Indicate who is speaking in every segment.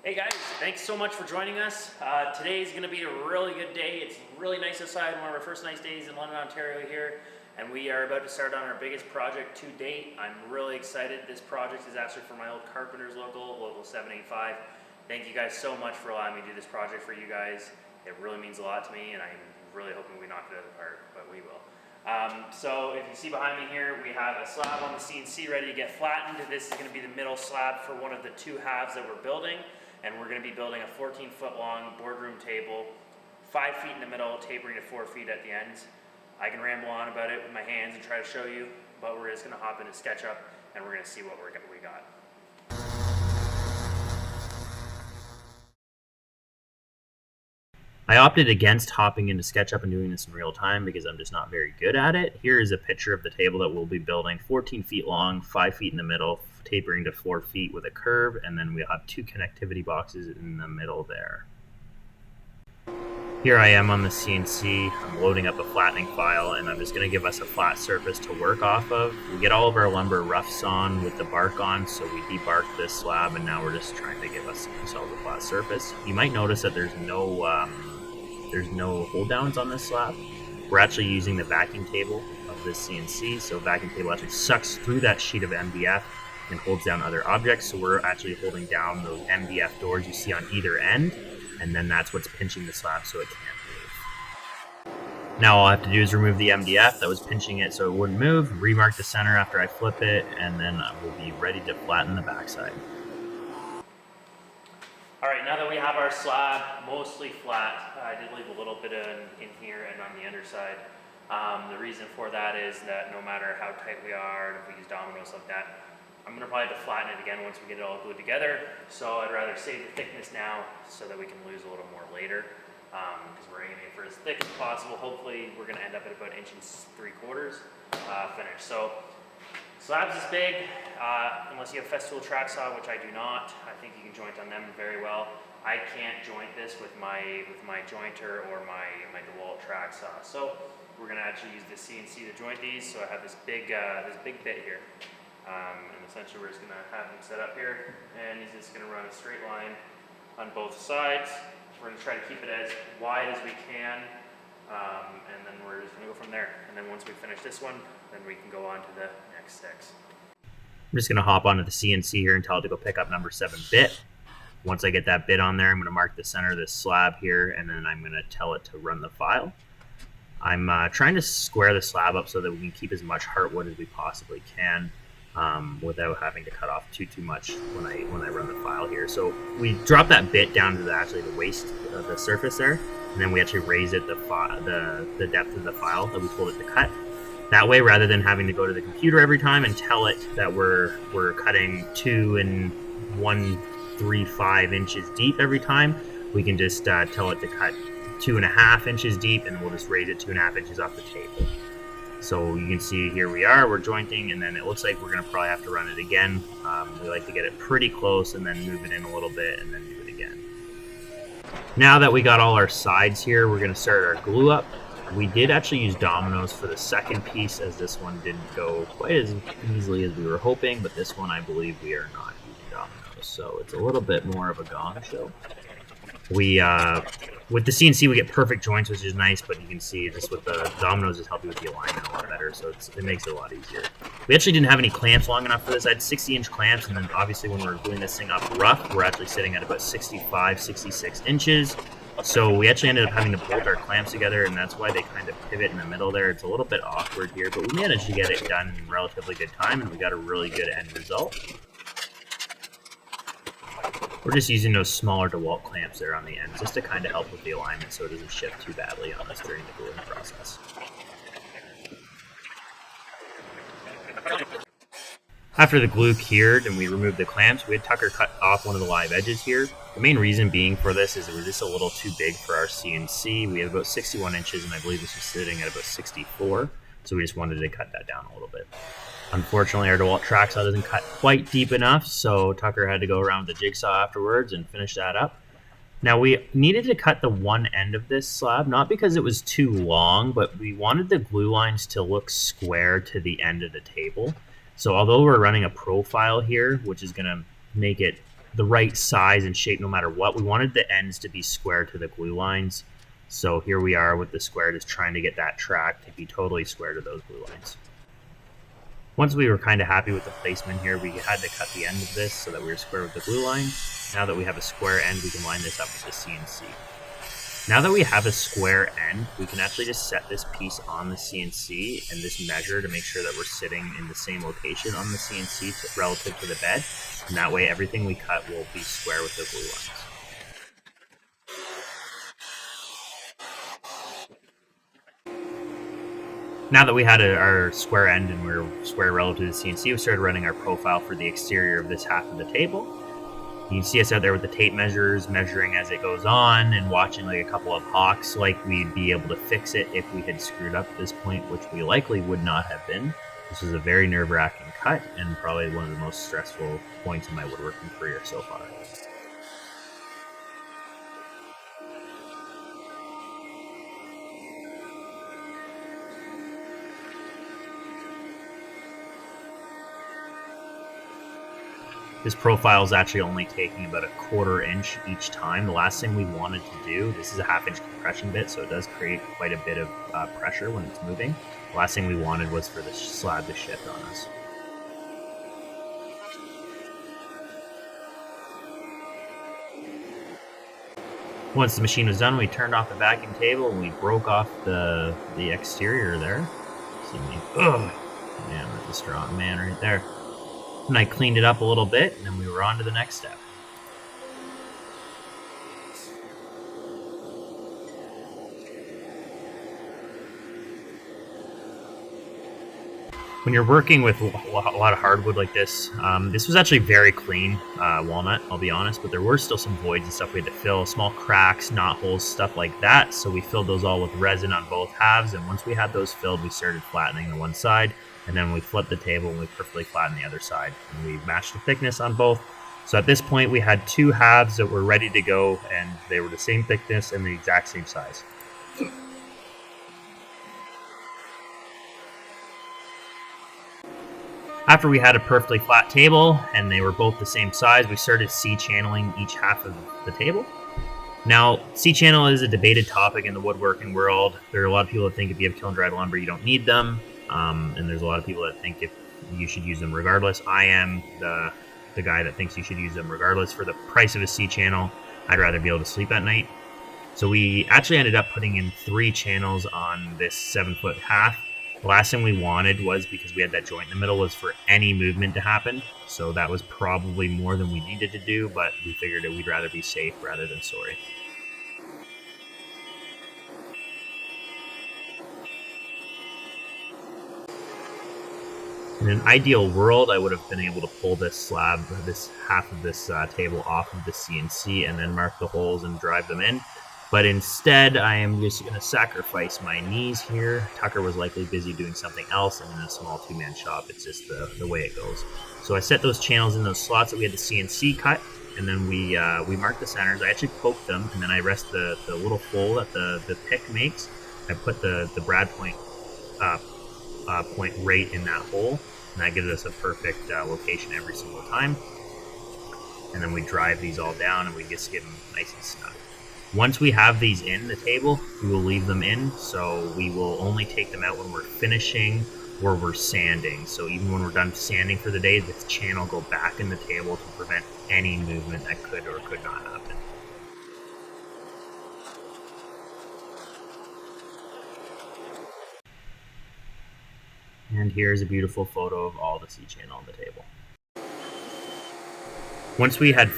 Speaker 1: Hey guys, thanks so much for joining us. Today is going to be a really good day. It's really nice outside, one of our first nice days in London, Ontario here, and we are about to start on our biggest project to date. I'm really excited. This project is actually for my old Carpenters local 785. Thank you guys so much for allowing me to do this project for you guys. It really means a lot to me, and I'm really hoping we knock it out of the park, but we will. So if you see behind me here, we have a slab on the CNC ready to get flattened. This is going to be the middle slab for one of the two halves that we're building. And we're going to be building a 14-foot long boardroom table, 5 feet in the middle, tapering to 4 feet at the ends. I can ramble on about it with my hands and try to show you, but we're just going to hop into SketchUp and we're going to see what we got.
Speaker 2: I opted against hopping into SketchUp and doing this in real time because I'm just not very good at it. Here is a picture of the table that we'll be building, 14 feet long, 5 feet in the middle, tapering to 4 feet with a curve, and then we'll have 2 connectivity boxes in the middle there. Here I am on the CNC. I'm loading up a flattening file, and I'm just going to give us a flat surface to work off of. We get all of our lumber rough sawn with the bark on, so we debark this slab, and now we're just trying to give ourselves a flat surface. You might notice that there's no hold downs on this slab. We're actually using the vacuum table of this CNC, so vacuum table actually sucks through that sheet of MDF and holds down other objects, so we're actually holding down those MDF doors you see on either end, and then that's what's pinching the slab so it can't move. Now all I have to do is remove the MDF that was pinching it so it wouldn't move, remark the center after I flip it, and then we'll be ready to flatten the backside.
Speaker 1: Alright, now that we have our slab mostly flat, I did leave a little bit in here and on the underside. The reason for that is that no matter how tight we are, and if we use dominoes like that, I'm going to probably have to flatten it again once we get it all glued together. So I'd rather save the thickness now so that we can lose a little more later, because we're aiming for as thick as possible. Hopefully we're going to end up at about 1 3/4 finish. So slabs is big, unless you have Festool track saw, which I do not. I think you can joint on them very well. I can't joint this with my jointer or my DeWalt track saw. So we're going to actually use the CNC to joint these. So I have this big bit here. And essentially we're just going to have him set up here, and he's just going to run a straight line on both sides. We're going to try to keep it as wide as we can, and then we're just going to go from there. And then once we finish this one, then we can go on to the next 6.
Speaker 2: I'm just going to hop onto the CNC here and tell it to go pick up number 7 bit. Once I get that bit on there, I'm going to mark the center of this slab here, and then I'm going to tell it to run the file. I'm trying to square the slab up so that we can keep as much heartwood as we possibly can, without having to cut off too much when I run the file here. So we drop that bit down to the waist of the surface there, and then we actually raise it the depth of the file that we told it to cut. That way, rather than having to go to the computer every time and tell it that we're cutting 2 and 1/3/5 inches deep every time, we can just tell it to cut 2.5 inches deep, and we'll just raise it 2.5 inches off the table. So you can see here we're jointing, and then it looks like we're going to probably have to run it again. We like to get it pretty close and then move it in a little bit and then do it again. Now that we got all our sides here, we're going to start our glue up. We did actually use dominoes for the second piece, as this one didn't go quite as easily as we were hoping, but this one I believe we are not using dominoes, so it's a little bit more of a gong show. With the CNC we get perfect joints, which is nice, but you can see just with the dominoes just help you with the alignment a lot better, so it makes it a lot easier. We actually didn't have any clamps long enough for this. I had 60-inch clamps, and then obviously when we're doing this thing up rough, we're actually sitting at about 65, 66 inches. So we actually ended up having to bolt our clamps together, and that's why they kind of pivot in the middle there. It's a little bit awkward here, but we managed to get it done in relatively good time, and we got a really good end result. We're just using those smaller DeWalt clamps there on the end just to kind of help with the alignment so it doesn't shift too badly on us during the gluing process. After the glue cured and we removed the clamps, we had Tucker cut off one of the live edges here. The main reason being for this is it was just a little too big for our CNC. We have about 61 inches, and I believe this was sitting at about 64, so we just wanted to cut that down a little bit. Unfortunately, our DeWalt track saw doesn't cut quite deep enough, so Tucker had to go around with the jigsaw afterwards and finish that up. Now, we needed to cut the one end of this slab, not because it was too long, but we wanted the glue lines to look square to the end of the table. So although we're running a profile here, which is going to make it the right size and shape no matter what. We wanted the ends to be square to the glue lines. So here we are with the square, just trying to get that track to be totally square to those glue lines. Once we were kind of happy with the placement here, we had to cut the end of this so that we were square with the glue line. Now that we have a square end, we can line this up with the CNC. Now that we have a square end, we can actually just set this piece on the CNC and just measure to make sure that we're sitting in the same location on the CNC relative to the bed. And that way everything we cut will be square with the glue lines. Now that we had our square end and we were square relative to the CNC, we started running our profile for the exterior of this half of the table. You can see us out there with the tape measures, measuring as it goes on and watching like a couple of hawks, like we'd be able to fix it if we had screwed up at this point, which we likely would not have been. This was a very nerve-wracking cut and probably one of the most stressful points in my woodworking career so far. This profile is actually only taking about a 1/4 inch each time. The last thing we wanted to do, this is a 1/2 inch compression bit, so it does create quite a bit of pressure when it's moving. The last thing we wanted was for the slab to shift on us. Once the machine was done, we turned off the vacuum table and we broke off the exterior there. See me? Ugh, man, that's a strong man right there. And I cleaned it up a little bit, and then we were on to the next step. When you're working with a lot of hardwood like this, this was actually very clean walnut, I'll be honest, but there were still some voids and stuff we had to fill, small cracks, knot holes, stuff like that. So we filled those all with resin on both halves, and once we had those filled, we started flattening the one side, and then we flipped the table and we perfectly flattened the other side. And we matched the thickness on both. So at this point, we had 2 halves that were ready to go, and they were the same thickness and the exact same size. After we had a perfectly flat table and they were both the same size, we started C-channeling each half of the table. Now, C-channel is a debated topic in the woodworking world. There are a lot of people that think if you have kiln-dried lumber, you don't need them. And there's a lot of people that think if you should use them regardless. I am the guy that thinks you should use them regardless. For the price of a C-channel, I'd rather be able to sleep at night. So we actually ended up putting in 3 channels on this 7-foot half. The last thing we wanted was, because we had that joint in the middle, was for any movement to happen. So that was probably more than we needed to do, but we figured that we'd rather be safe rather than sorry. In an ideal world, I would have been able to pull this slab, this half of this table off of the CNC and then mark the holes and drive them in. But instead, I am just going to sacrifice my knees here. Tucker was likely busy doing something else, and in a small 2-man shop, it's just the way it goes. So I set those channels in those slots that we had the CNC cut, and then we marked the centers. I actually poked them, and then I rest the little hole that the pick makes. I put the brad point point right in that hole, and that gives us a perfect location every single time. And then we drive these all down, and we just get them nice and snug. Once we have these in the table, we will leave them in, so we will only take them out when we're finishing or we're sanding. So even when we're done sanding for the day, the channel will go back in the table to prevent any movement that could or could not happen. And here's a beautiful photo of all the C-channel on the table. Once we had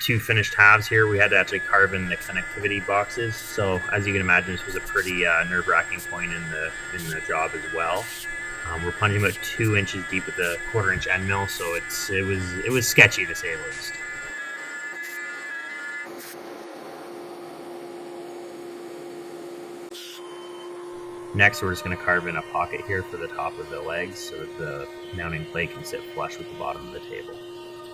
Speaker 2: 2 finished halves here, we had to actually carve in the connectivity boxes. So as you can imagine, this was a pretty nerve-wracking point in the job as well. We're plunging about 2 inches deep with the 1/4 inch end mill, so it was sketchy to say the least. Next, we're just going to carve in a pocket here for the top of the legs so that the mounting plate can sit flush with the bottom of the table.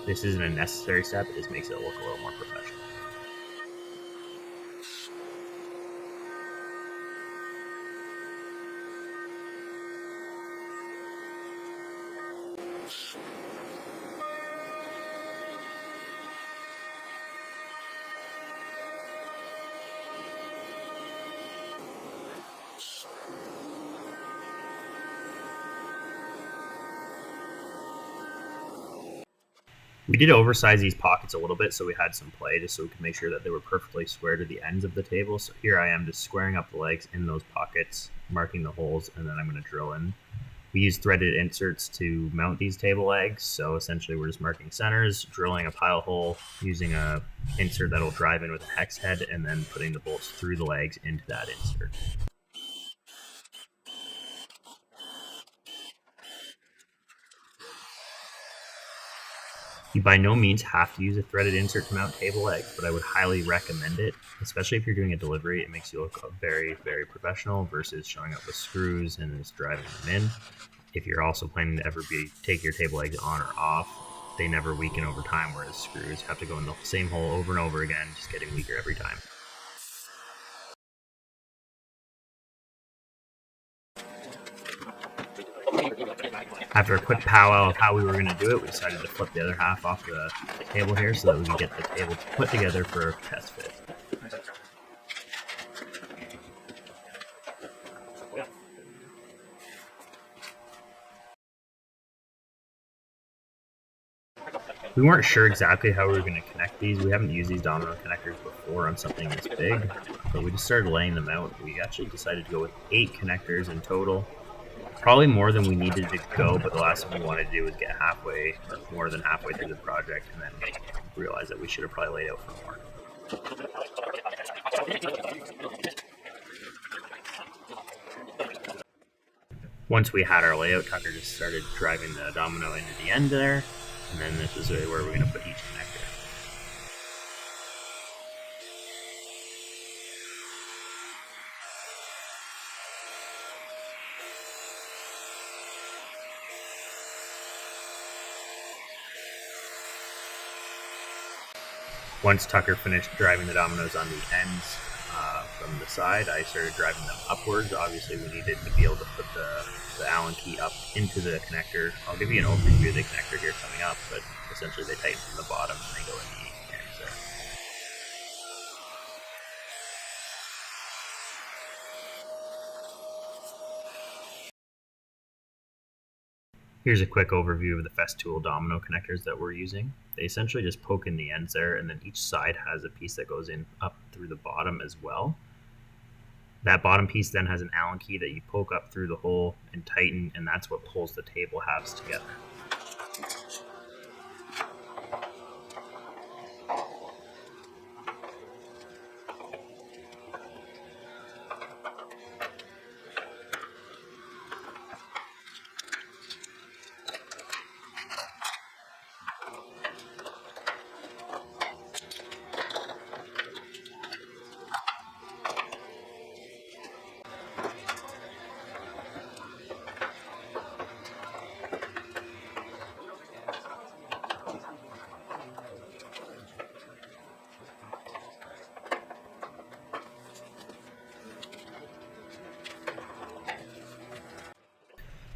Speaker 2: This isn't a necessary step, it just makes it look a little more professional. We did oversize these pockets a little bit so we had some play, just so we could make sure that they were perfectly square to the ends of the table. So here I am just squaring up the legs in those pockets, marking the holes, and then I'm going to drill in. We use threaded inserts to mount these table legs, so essentially we're just marking centers, drilling a pile hole, using a insert that'll drive in with a hex head, and then putting the bolts through the legs into that insert. You by no means have to use a threaded insert to mount table legs, but I would highly recommend it, especially if you're doing a delivery. It makes you look very, very professional versus showing up with screws and just driving them in. If you're also planning to ever take your table legs on or off, they never weaken over time, whereas screws have to go in the same hole over and over again, just getting weaker every time. After a quick powwow of how we were going to do it, we decided to flip the other half off the table here so that we could get the table put together for a test fit. We weren't sure exactly how we were going to connect these. We haven't used these domino connectors before on something this big, but we just started laying them out. We actually decided to go with 8 connectors in total. Probably more than we needed to go, but the last thing we wanted to do was get halfway, or more than halfway through the project, and then realize that we should have probably laid out for more. Once we had our layout, Tucker just started driving the domino into the end there, and then this is where we're going to put each connector. Once Tucker finished driving the dominoes on the ends from the side, I started driving them upwards. Obviously, we needed to be able to put the Allen key up into the connector. I'll give you an overview of the connector here coming up, but essentially they tighten from the bottom and they go in the ends there. Here's a quick overview of the Festool domino connectors that we're using. They essentially just poke in the ends there, and then each side has a piece that goes in up through the bottom as well. That bottom piece then has an Allen key that you poke up through the hole and tighten, and that's what pulls the table halves together.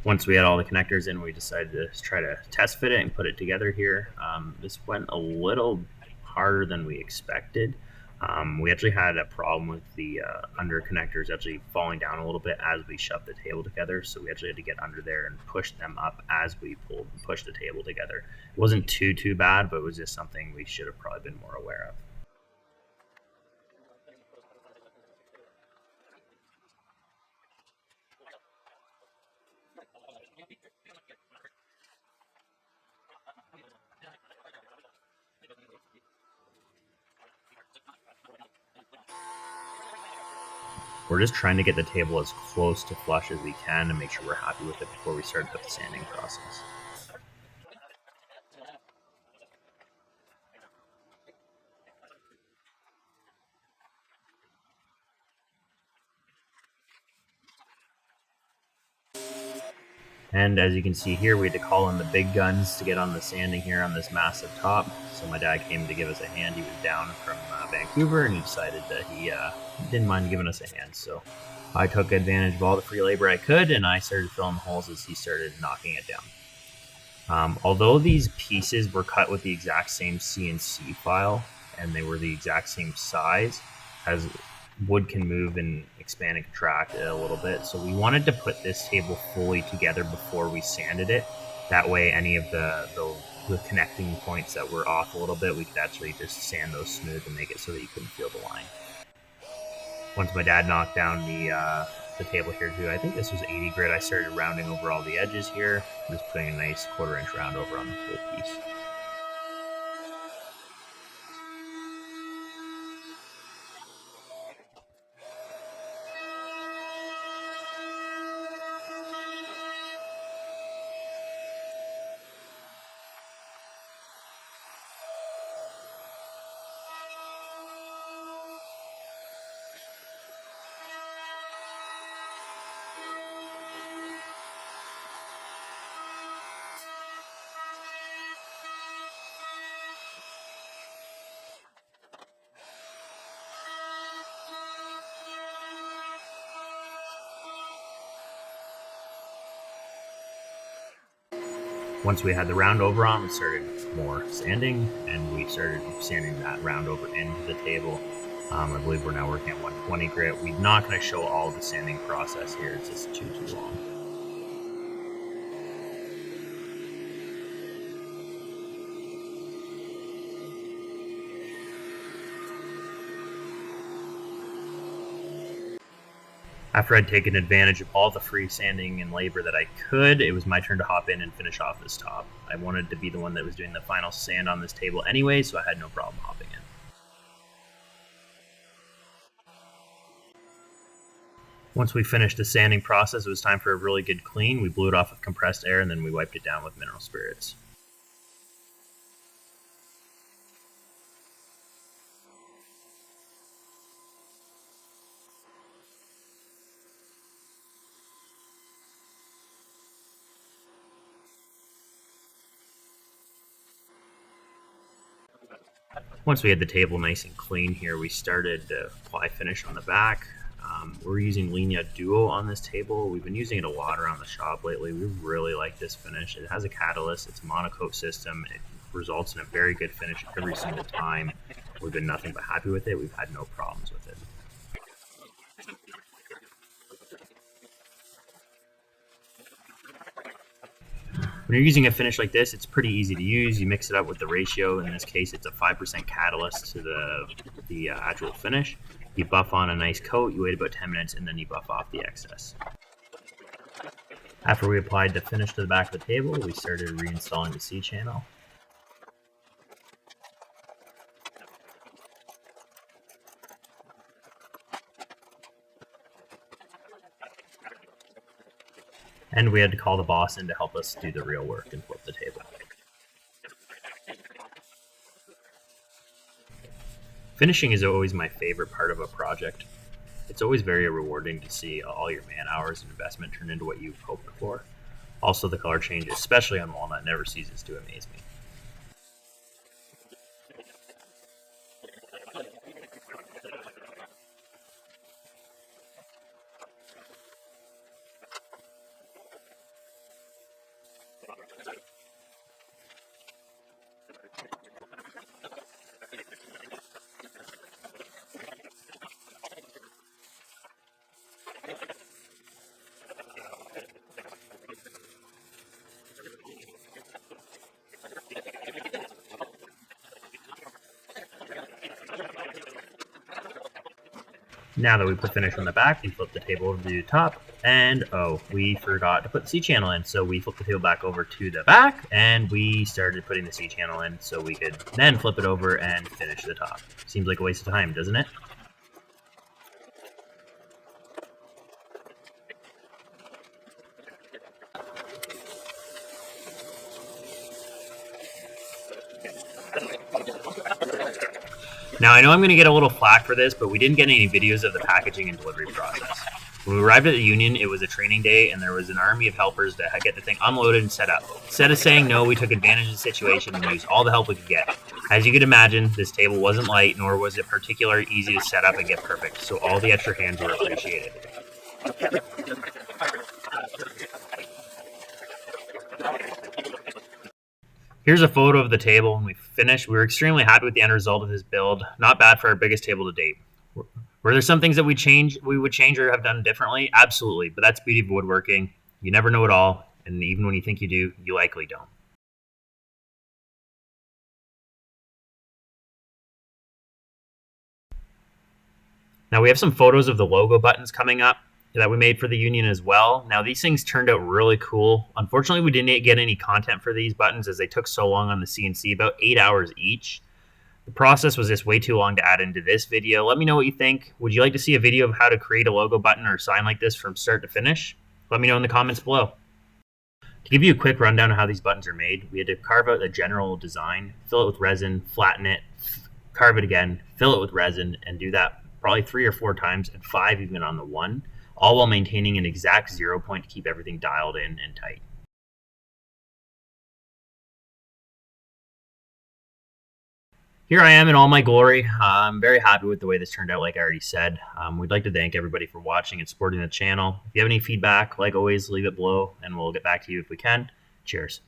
Speaker 2: Once we had all the connectors in, we decided to try to test fit it and put it together here. This went a little harder than we expected. We actually had a problem with the under connectors actually falling down a little bit as we shoved the table together, so we actually had to get under there and push them up as we pulled and pushed the table together. It wasn't too bad, but it was just something we should have probably been more aware of. We're just trying to get the table as close to flush as we can and make sure we're happy with it before we start the sanding process. And as you can see here, we had to call in the big guns to get on the sanding here on this massive top. So my dad came to give us a hand. He was down from Vancouver, and he decided that he didn't mind giving us a hand. So I took advantage of all the free labor I could, and I started filling the holes as he started knocking it down. Although these pieces were cut with the exact same CNC file, and they were the exact same size, as wood can move and expand and contract a little bit. So we wanted to put this table fully together before we sanded it. That way any of the the connecting points that were off a little bit, we could actually just sand those smooth and make it so that you couldn't feel the line. Once my dad knocked down the table here too, I think this was 80 grit, I started rounding over all the edges here, just putting a nice 1/4 inch round over on the whole piece. Once we had the round over on, we started more sanding, and we started sanding that round over into the table. I believe we're now working at 120 grit. We're not going to show all the sanding process here. It's just too long. After I'd taken advantage of all the free sanding and labor that I could, it was my turn to hop in and finish off this top. I wanted to be the one that was doing the final sand on this table anyway, so I had no problem hopping in. Once we finished the sanding process, it was time for a really good clean. We blew it off with compressed air, and then we wiped it down with mineral spirits. Once we had the table nice and clean here, we started to apply finish on the back. We're using Linea Duo on this table. We've been using it a lot around the shop lately. We really like this finish. It has a catalyst. It's a monocoat system. It results in a very good finish every single time. We've been nothing but happy with it. We've had no problems with it. When you're using a finish like this, it's pretty easy to use. You mix it up with the ratio. In this case, it's a 5% catalyst to the actual finish. You buff on a nice coat, you wait about 10 minutes, and then you buff off the excess. After we applied the finish to the back of the table, we started reinstalling the C-channel. And we had to call the boss in to help us do the real work and flip the table. Finishing is always my favorite part of a project. It's always very rewarding to see all your man hours and investment turn into what you've hoped for. Also, the color change, especially on walnut, never ceases to amaze me. Now that we put finish on the back, we flip the table over to the top, and oh, we forgot to put the C-channel in, so we flipped the table back over to the back, and we started putting the C-channel in so we could then flip it over and finish the top. Seems like a waste of time, doesn't it? Now, I know I'm going to get a little flack for this, but we didn't get any videos of the packaging and delivery process. When we arrived at the union, it was a training day, and there was an army of helpers to get the thing unloaded and set up. Instead of saying no, we took advantage of the situation and used all the help we could get. As you could imagine, this table wasn't light, nor was it particularly easy to set up and get perfect, so all the extra hands were appreciated. Here's a photo of the table when we finished. We were extremely happy with the end result of this build. Not bad for our biggest table to date. Were there some things that we would change or have done differently? Absolutely, but that's the beauty of woodworking. You never know it all, and even when you think you do, you likely don't. Now we have some photos of the logo buttons coming up that we made for the union as well. Now these things turned out really cool. Unfortunately, we didn't get any content for these buttons as they took so long on the CNC, about 8 hours each. The process was just way too long to add into this video. Let me know what you think. Would you like to see a video of how to create a logo button or sign like this from start to finish? Let me know in the comments below. To give you a quick rundown of how these buttons are made, we had to carve out the general design, fill it with resin, flatten it, carve it again, fill it with resin, and do that probably 3 or 4 times, and 5 even on the one, all while maintaining an exact 0 point to keep everything dialed in and tight. Here I am in all my glory. I'm very happy with the way this turned out, like I already said. We'd like to thank everybody for watching and supporting the channel. If you have any feedback, like always, leave it below, and we'll get back to you if we can. Cheers.